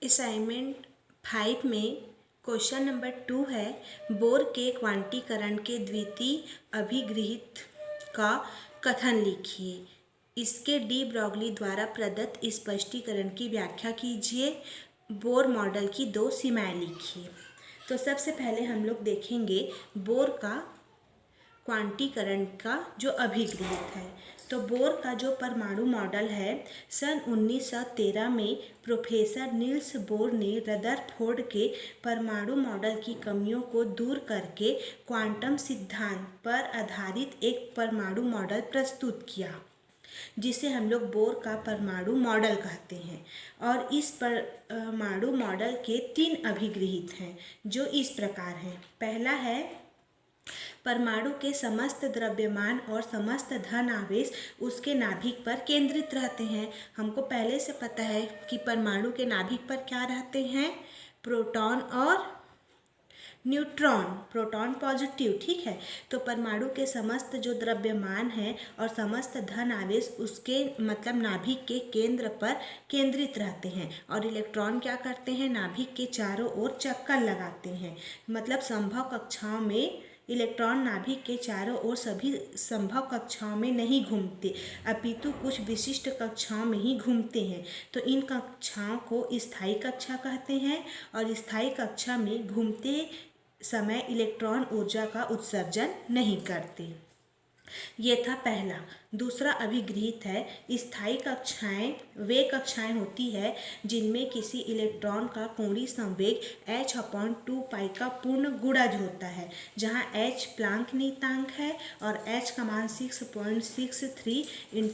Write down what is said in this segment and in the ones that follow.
Assignment 5 में question number 2 है, bore के क्वांटीकरण के द्वितीय अभिगृहित का कथन लिखिए। इसके डी ब्रॉगली द्वारा प्रदत्त स्पष्टीकरण की व्याख्या कीजिए। बोर मॉडल की 2 सीमाएं लिखिए। तो सबसे पहले हम लोग देखेंगे बोर का क्वांटीकरण का जो अभिगृहित है। तो बोर का जो परमाणु मॉडल है, सन 1913 में प्रोफेसर नील्स बोर ने रदरफोर्ड के परमाणु मॉडल की कमियों को दूर करके क्वांटम सिद्धांत पर आधारित एक परमाणु मॉडल प्रस्तुत किया, जिसे हम लोग बोर का परमाणु मॉडल कहते हैं। और इस परमाणु मॉडल के 3 अभिगृहित हैं, जो इस प्रकार हैं। पहला है, परमाणु के समस्त द्रव्यमान और समस्त धन आवेश उसके नाभिक पर केंद्रित रहते हैं। हमको पहले से पता है कि परमाणु के नाभिक पर क्या रहते हैं, प्रोटॉन और न्यूट्रॉन। प्रोटॉन पॉजिटिव, ठीक है। तो परमाणु के समस्त जो द्रव्यमान है और समस्त धन आवेश उसके मतलब नाभिक के केंद्र पर केंद्रित रहते हैं, और इलेक्ट्रॉन क्या करते हैं, नाभिक के चारों ओर चक्कर लगाते हैं। मतलब संभव कक्षाओं में इलेक्ट्रॉन नाभिक के चारों ओर सभी संभव कक्षाओं में नहीं घूमते, अपितु कुछ विशिष्ट कक्षाओं में ही घूमते हैं। तो इन कक्षाओं को स्थायी कक्षा कहते हैं, और स्थायी कक्षा में घूमते समय इलेक्ट्रॉन ऊर्जा का उत्सर्जन नहीं करते। ये था पहला। दूसरा अभिगृहित है, स्थायी कक्षाएं वे कक्षाएं होती है जिनमें किसी इलेक्ट्रॉन का कोणीय संवेग h/2π का पूर्ण गुणज होता है, जहां h प्लांक नियतांक है और h का मान 6.63 ×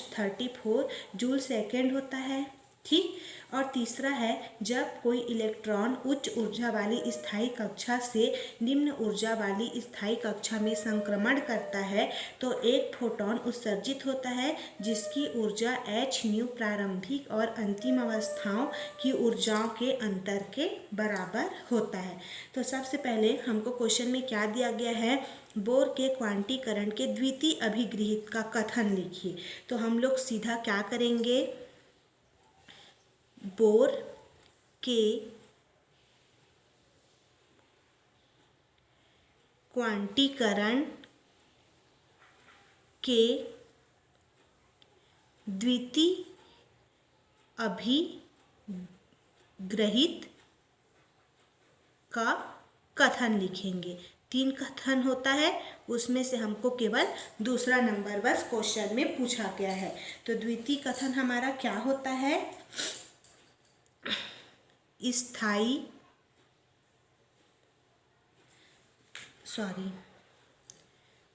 10⁻³ जूल सेकेंड होता है, ठीक। और तीसरा है, जब कोई इलेक्ट्रॉन उच्च ऊर्जा वाली स्थायी कक्षा से निम्न ऊर्जा वाली स्थायी कक्षा में संक्रमण करता है तो एक फोटॉन उत्सर्जित होता है, जिसकी ऊर्जा hν प्रारंभिक और अंतिम अवस्थाओं की ऊर्जाओं के अंतर के बराबर होता है। तो सबसे पहले हमको क्वेश्चन में क्या दिया गया है, बोर के क्वांटीकरण के द्वितीय अभिगृहित का कथन लिखिए। तो हम लोग सीधा क्या करेंगे, बोर के क्वांटीकरण के द्वितीय अभिगृहित का कथन लिखेंगे। 3 कथन होता है, उसमें से हमको केवल दूसरा नंबर बस क्वेश्चन में पूछा गया है। तो द्वितीय कथन हमारा क्या होता है,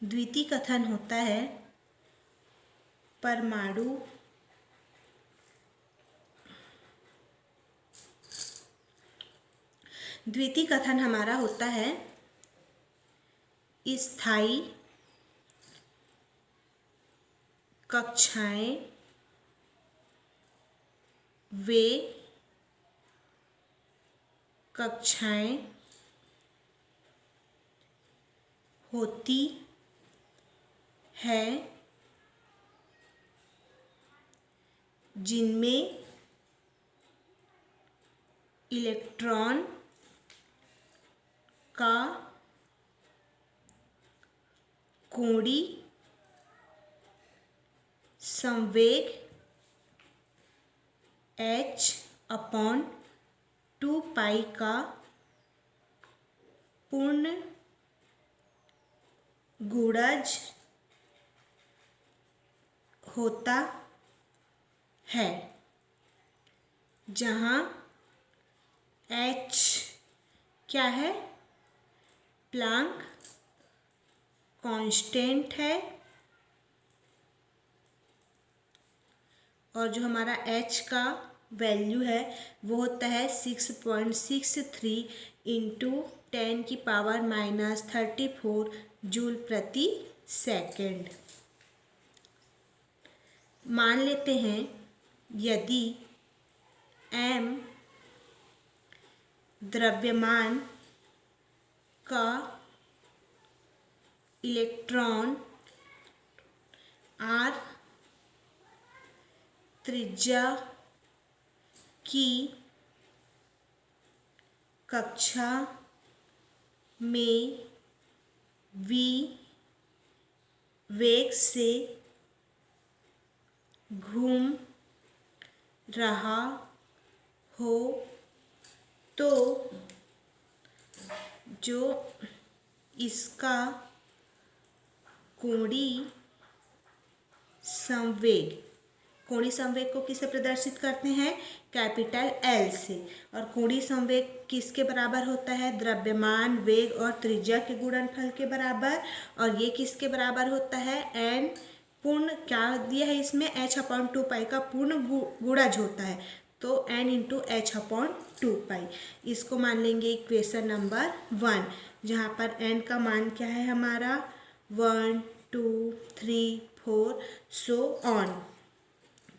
द्वितीय कथन होता है परमाणु द्वितीय कथन हमारा होता है स्थायी कक्षाएं वे कक्षाएं होती है जिनमें इलेक्ट्रॉन का कोणीय संवेग h/2π का पूर्ण गुणज होता है, जहाँ h क्या है, प्लांक कांस्टेंट है, और जो हमारा h का वैल्यू है वो होता है 6.63 × 10⁻³ जूल प्रति सेकेंड। मान लेते हैं यदि m द्रव्यमान का इलेक्ट्रॉन r त्रिज्या की कक्षा में वेग से घूम रहा हो तो जो इसका कोणीय संवेग को किससे प्रदर्शित करते हैं? कैपिटल एल से। और कोणीय संवेग किसके बराबर होता है? द्रव्यमान वेग और त्रिज्या के गुणनफल के बराबर। और ये किसके बराबर होता है? एन पूर्ण, क्या दिया है इसमें? h/2 का पूर्ण गुणज होता है, तो n × h/2। इसको मान लेंगे इक्वेशन नंबर 1, जहाँ पर n का मान क्या है हमारा? 1 2 3 4 सो ऑन।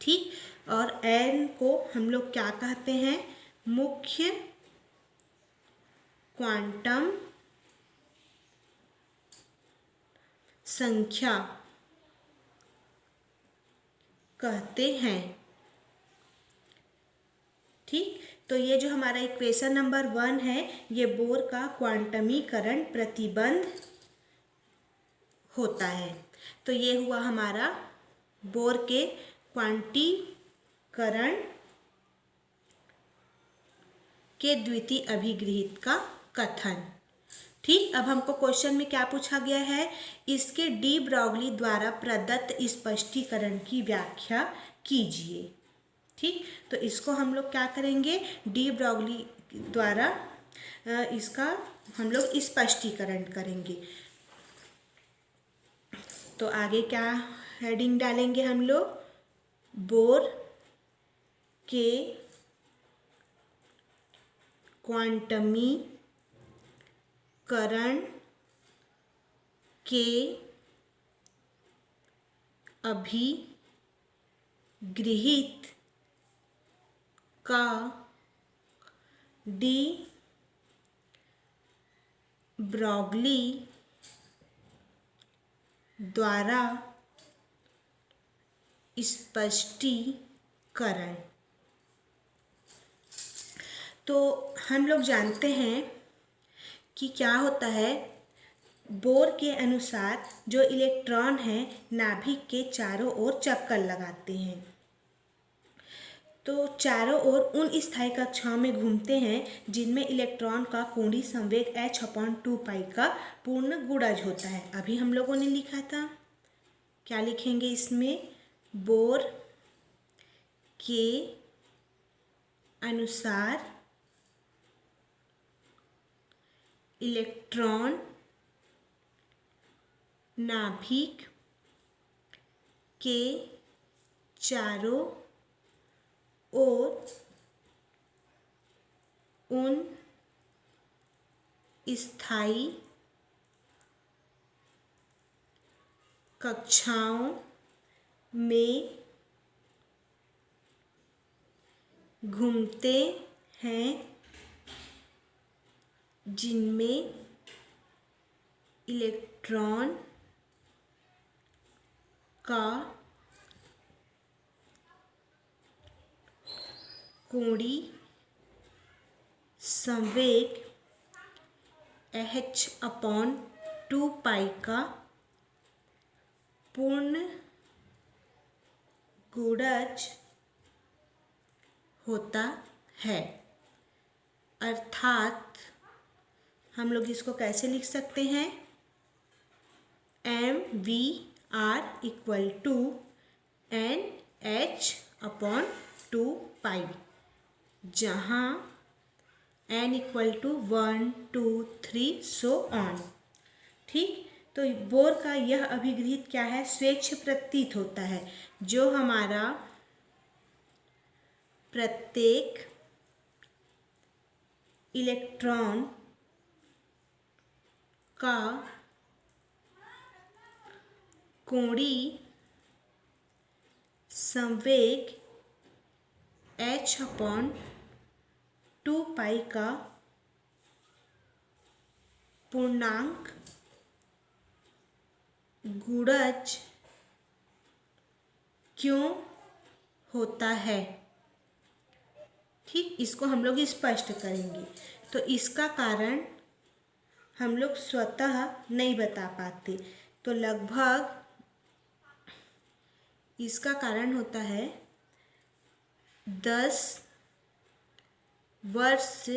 ठीक, और n को हम लोग क्या कहते हैं? मुख्य क्वांटम संख्या कहते हैं। ठीक, तो ये जो हमारा इक्वेशन नंबर 1 है, ये बोर का क्वांटमीकरण प्रतिबंध होता है। तो ये हुआ हमारा बोर के क्वांटीकरण के द्वितीय अभिगृहित का कथन। ठीक, अब हमको क्वेश्चन में क्या पूछा गया है? इसके डी ब्रॉगली द्वारा प्रदत्त स्पष्टीकरण की व्याख्या कीजिए। ठीक, तो इसको हम लोग क्या करेंगे? डी ब्रॉगली द्वारा इसका हम लोग स्पष्टीकरण करेंगे। तो आगे क्या हेडिंग डालेंगे हम लोग? बोर के क्वांटमीकरण के अभिगृहित का डी ब्रॉगली द्वारा स्पष्टीकरण। तो हम लोग जानते हैं कि क्या होता है, बोर के अनुसार जो इलेक्ट्रॉन है नाभिक के चारों ओर चक्कर लगाते हैं, तो चारों ओर उन स्थायी कक्षाओं में घूमते हैं जिनमें इलेक्ट्रॉन का कोणीय संवेग h/2 का पूर्ण गुणज होता है। अभी हम लोगों ने लिखा था, क्या लिखेंगे इसमें? बोर के अनुसार इलेक्ट्रॉन नाभिक के चारों ओर उन स्थायी कक्षाओं में घूमते हैं जिनमें इलेक्ट्रॉन का कोणीय संवेग h/2 का पूर्ण गुणज होता है। अर्थात हम लोग इसको कैसे लिख सकते हैं? mvr = nh/2, जहाँ n = 1 2 3 सो ऑन। ठीक, तो बोर का यह अभिगृहित क्या है? स्वेच्छ प्रतीत होता है, जो हमारा प्रत्येक इलेक्ट्रॉन का कोणीय संवेग h/2 का पूर्णांक गुणज क्यों होता है? ठीक, इसको हम लोग स्पष्ट करेंगे। तो इसका कारण हम लोग स्वतः नहीं बता पाते, तो लगभग इसका कारण होता है 10 वर्ष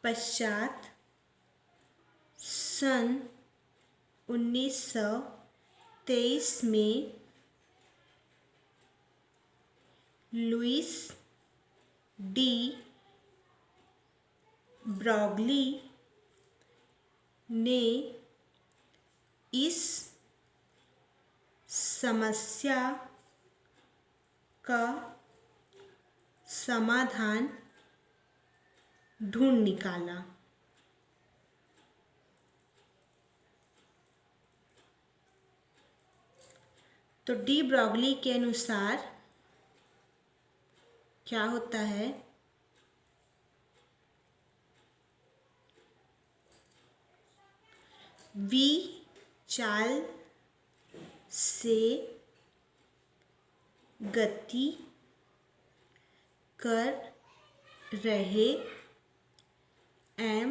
पश्चात सन 1923 में लुइस डी ब्रॉगली ने इस समस्या का समाधान ढूंढ निकाला। तो डी ब्रॉगली के अनुसार क्या होता है, वी चाल से गति कर रहे एम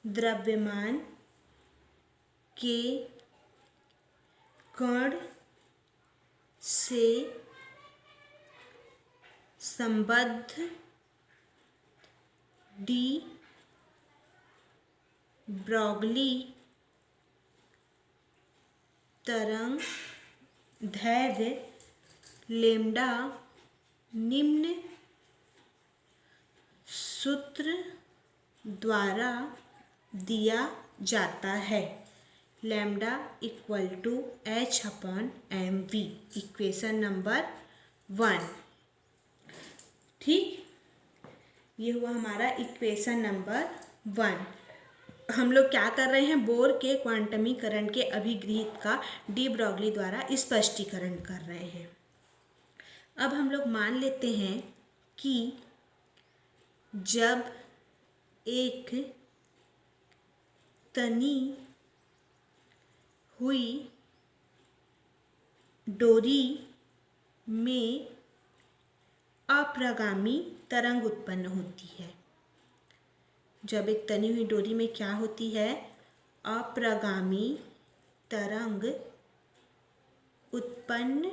द्रव्यमान के कण से संबद्ध डी ब्रॉगली तरंग दैर्घ्य लैम्ब्डा निम्न सूत्र द्वारा दिया जाता है। Lambda equal to h/mv, equation number 1। ठीक, ये हुआ हमारा इक्वेशन नंबर 1। हम लोग क्या कर रहे हैं, बोर के क्वांटमीकरण के अभिगृहित का डी ब्रॉगली द्वारा स्पष्टीकरण कर रहे हैं। अब हम लोग मान लेते हैं कि जब एक तनी हुई डोरी में अप्रगामी तरंग उत्पन्न होती है। जब एक तनी हुई डोरी में क्या होती है, अप्रगामी तरंग उत्पन्न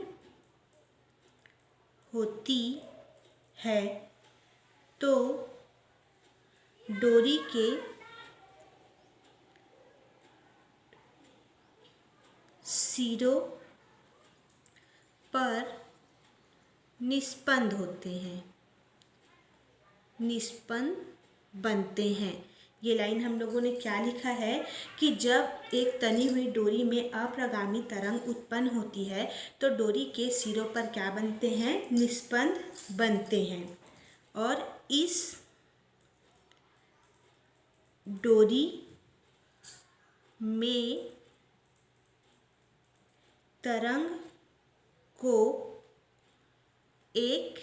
होती है, तो डोरी के सिरों पर निस्पंद होते हैं, निस्पंद बनते हैं। ये लाइन हम लोगों ने क्या लिखा है कि जब एक तनी हुई डोरी में अप्रगामी तरंग उत्पन्न होती है तो डोरी के सिरों पर क्या बनते हैं, निस्पंद बनते हैं। और इस डोरी में तरंग को एक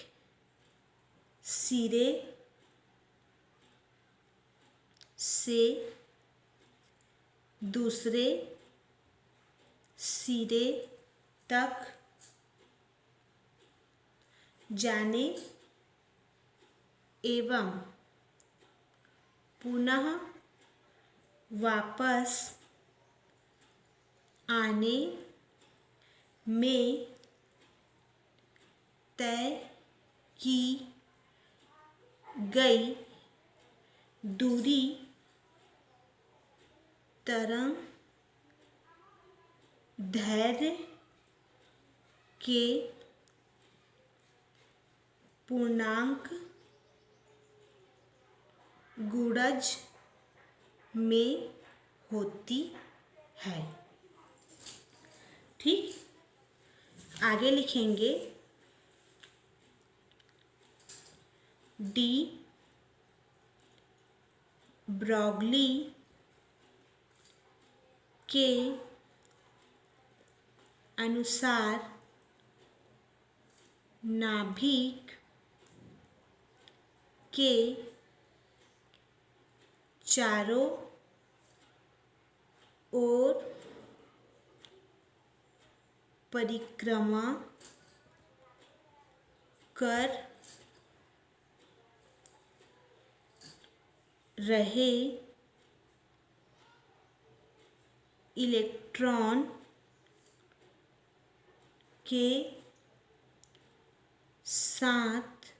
सिरे से दूसरे सिरे तक जाने एवं पुनः वापस आने में तय की गई दूरी तरंग दैर्घ्य के पूर्णांक गुणज में होती है। ठीक, आगे लिखेंगे डी ब्रॉगली के अनुसार नाभिक के चारों ओर परिक्रमा कर रहे इलेक्ट्रॉन के साथ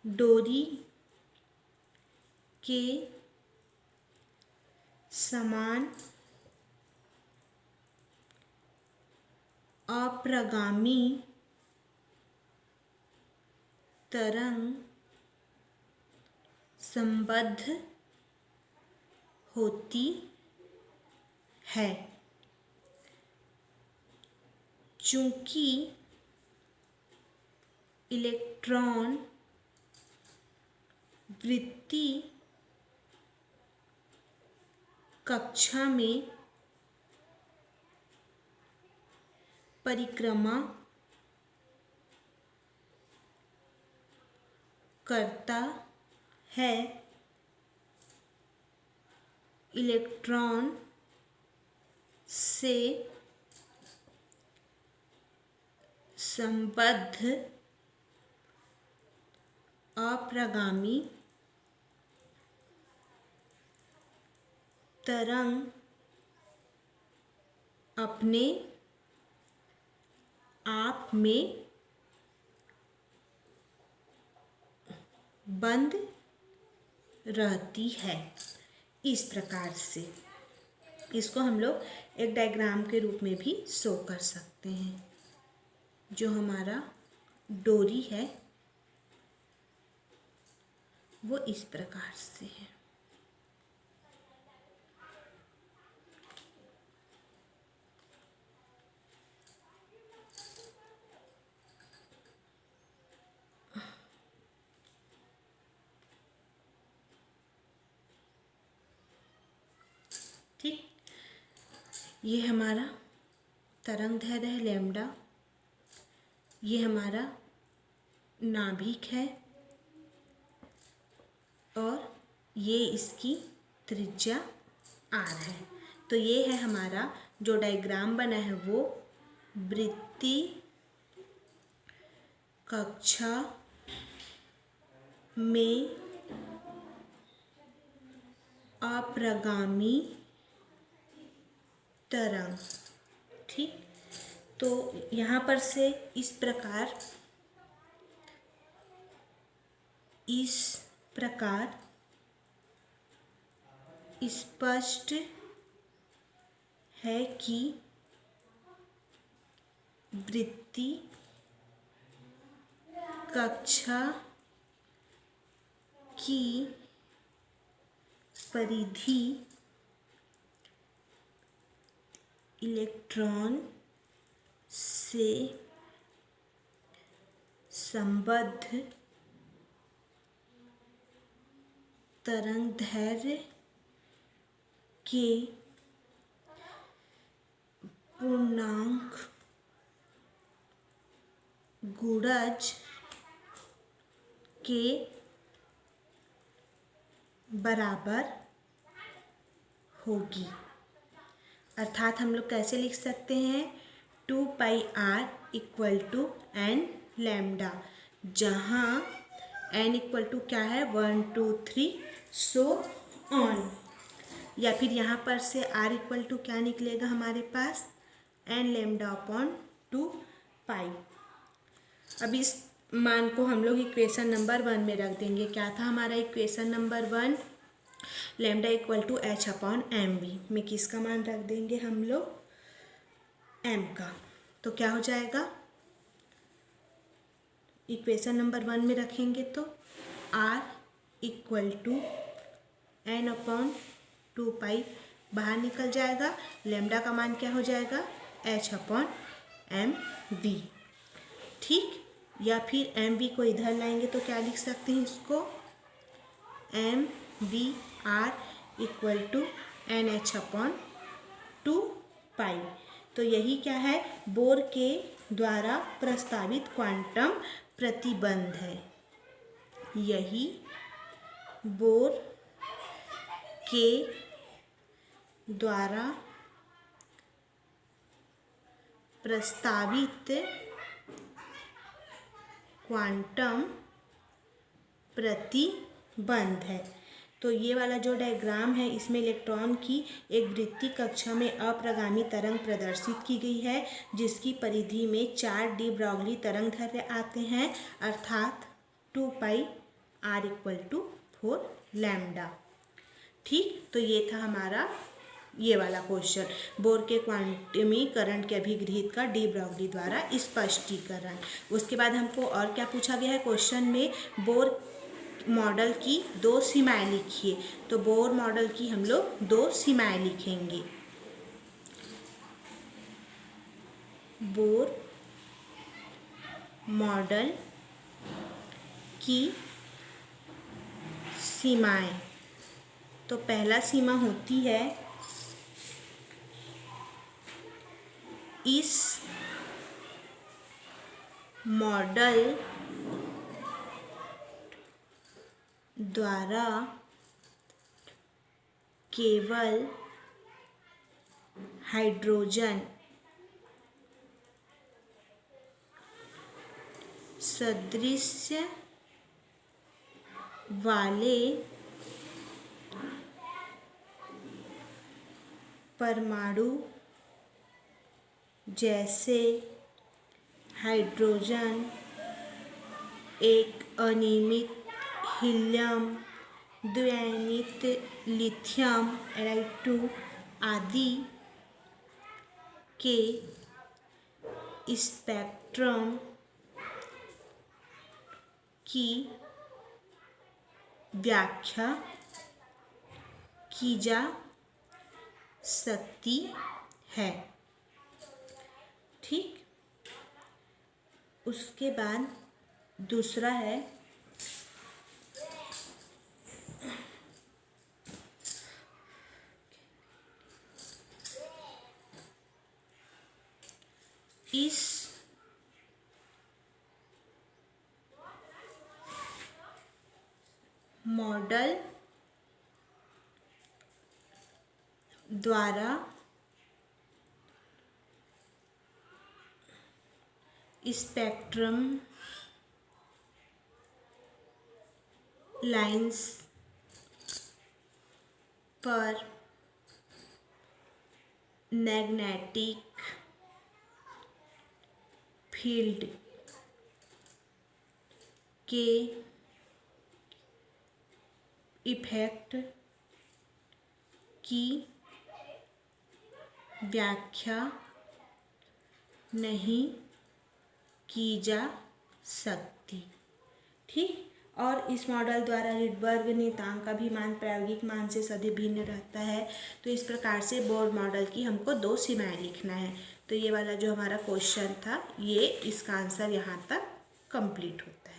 डोरी के समान अप्रगामी तरंग संबद्ध होती है। चूंकि इलेक्ट्रॉन वृत्ति कक्षा में परिक्रमा करता है, इलेक्ट्रॉन से संबद्ध अप्रगामी तरंग अपने आप में बंद रहती है। इस प्रकार से इसको हम लोग एक डायग्राम के रूप में भी शो कर सकते हैं। जो हमारा डोरी है वो इस प्रकार से है। ठीक, ये हमारा तरंग दैर्ध्य है लैम्डा, ये हमारा नाभिक है और ये इसकी त्रिज्या आर है। तो ये है हमारा जो डायग्राम बना है वो वृत्ति कक्षा में अप्रगामी तरंग। ठीक, तो यहाँ पर से इस प्रकार स्पष्ट है कि वृत्ति कक्षा की परिधि इलेक्ट्रॉन से संबद्ध तरंगदैर्ध्य के पूर्णांक गुणज के बराबर होगी। अर्थात हम लोग कैसे लिख सकते हैं, 2πr equal to n lambda, जहाँ n इक्वल टू क्या है 1 2 3 सो ऑन। या फिर यहाँ पर से r इक्वल टू क्या निकलेगा हमारे पास n लैम्डा अपॉन 2π। अब इस मान को हम लोग इक्वेशन नंबर 1 में रख देंगे। क्या था हमारा equation number 1, lambda equal to h upon m v में किसका मान रख देंगे हम लोग, m का। तो क्या हो जाएगा, इक्वेशन नंबर 1 में रखेंगे तो r equal to n upon 2π बाहर निकल जाएगा, लैम्डा का मान क्या हो जाएगा h अपॉन एम वी। ठीक, या फिर एम वी को इधर लाएंगे तो क्या लिख सकते हैं इसको, M V R equal to N H upon 2π। तो यही क्या है, बोर के द्वारा प्रस्तावित क्वांटम प्रतिबंध है। यही बोर के द्वारा प्रस्तावित क्वांटम प्रतिबंध है। तो ये वाला जो डायग्राम है इसमें इलेक्ट्रॉन की एक वृत्तीय कक्षा में अप्रगामी तरंग प्रदर्शित की गई है, जिसकी परिधि में 4 डी ब्रॉगली तरंगदैर्घ्य आते हैं, अर्थात 2 पाई r = 4 लैम्डा। ठीक, तो ये था हमारा ये वाला क्वेश्चन, बोर के क्वांटमी करंट के अभिगृहित का डी ब्रॉगली द्वारा स्पष्टीकरण। उसके बाद हमको और क्या पूछा गया है क्वेश्चन में, बोर मॉडल की 2 सीमाएं लिखिए। तो बोर मॉडल की हम लोग 2 सीमाएं लिखेंगे। बोर मॉडल की सीमाएं, तो पहला सीमा होती है इस मॉडल द्वारा केवल हाइड्रोजन सदृश्य वाले परमाणु जैसे हाइड्रोजन, एक अनियमित हीलियम, द्विआयनित लिथियम Li2 आदि के स्पेक्ट्रम की व्याख्या की जा सकती है। ठीक, उसके बाद दूसरा है इस मॉडल द्वारा स्पेक्ट्रम लाइंस पर मैग्नेटिक फील्ड के इफेक्ट की व्याख्या नहीं की जा सकती। ठीक, और इस मॉडल द्वारा रिडबर्ग नियतांक का भी मान प्रायोगिक मान से सदैव भिन्न रहता है। तो इस प्रकार से बोर मॉडल की हमको 2 सीमाएं लिखना है। तो ये वाला जो हमारा क्वेश्चन था, ये इसका आंसर यहाँ तक कंप्लीट होता है।